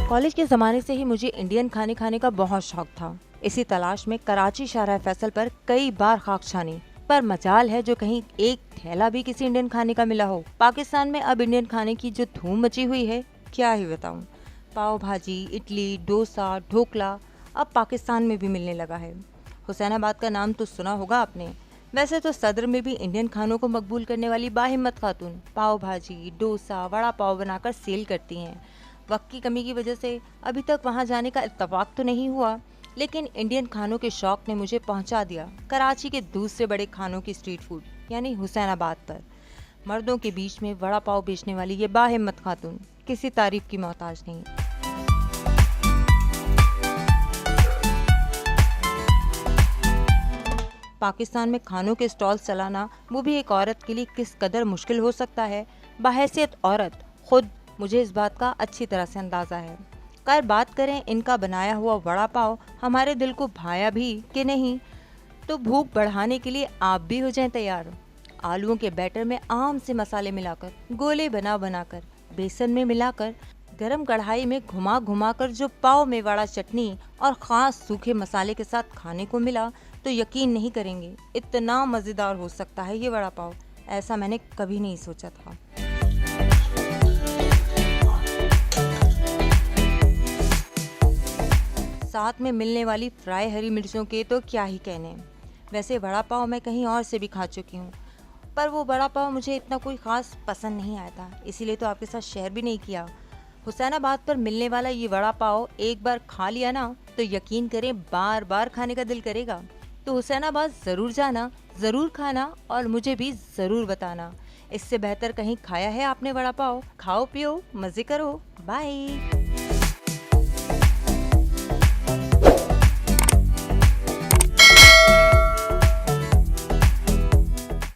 College के ज़माने से ही मुझे इंडियन खाने खाने का बहुत शौक था। इसी तलाश में कराची शाहराह फैसल पर कई बार खाक छानी, पर मजाल है जो कहीं एक थैला भी किसी इंडियन खाने का मिला हो। पाकिस्तान में अब इंडियन खाने की जो धूम मची हुई है, क्या ही बताऊं। पाव भाजी, इडली, डोसा, ढोकला अब पाकिस्तान में भी मिलने लगा है। हुसैनाबाद का नाम तो सुना होगा आपने। वैसे तो सदर में भी इंडियन खानों को मकबूल करने वाली बाहिम्मत खातून पाव भाजी, डोसा, वड़ा पाव बनाकर सेल करती हैं। वक्त की कमी की वजह से अभी तक वहां जाने का इत्तेफाक तो नहीं हुआ, लेकिन इंडियन खानों के शौक ने मुझे पहुंचा दिया कराची के दूसरे बड़े खानों की स्ट्रीट फूड यानी हुसैनाबाद पर। मर्दों के बीच में वड़ा पाव बेचने वाली ये बाहिम्मत खातून किसी तारीफ की मोहताज नहीं। पाकिस्तान में खानों के स्टॉल चलाना, वो भी एक औरत के लिए, किस कदर मुश्किल हो सकता है। बहैसियत औरत खुद मुझे इस बात का अच्छी तरह से अंदाजा है। खैर, बात करें इनका बनाया हुआ वड़ा पाव हमारे दिल को भाया भी कि नहीं, तो भूख बढ़ाने के लिए आप भी हो जाएं तैयार। आलूओं के बैटर में आम से मसाले मिलाकर, गोले बना बनाकर, बेसन में मिलाकर, गरम कढ़ाई में घुमा घुमा कर जो पाव में वड़ा चटनी और खास सूखे मसाले के साथ खाने को मिला, तो यकीन नहीं करेंगे इतना मजेदार हो सकता है ये वड़ा पाव। ऐसा मैंने कभी नहीं सोचा था। साथ में मिलने वाली फ्राई हरी मिर्चों के तो क्या ही कहने। वैसे वड़ा पाव मैं कहीं और से भी खा चुकी हूँ, पर वो वड़ा पाव मुझे इतना कोई ख़ास पसंद नहीं आया था, इसीलिए तो आपके साथ शेयर भी नहीं किया। हुसैनाबाद पर मिलने वाला ये वड़ा पाव एक बार खा लिया ना, तो यकीन करें बार बार खाने का दिल करेगा। तो हुसैनाबाद ज़रूर जाना, ज़रूर खाना और मुझे भी ज़रूर बताना। इससे बेहतर कहीं खाया है आपने वड़ा पाव? खाओ पियो, मज़े करो। बाय।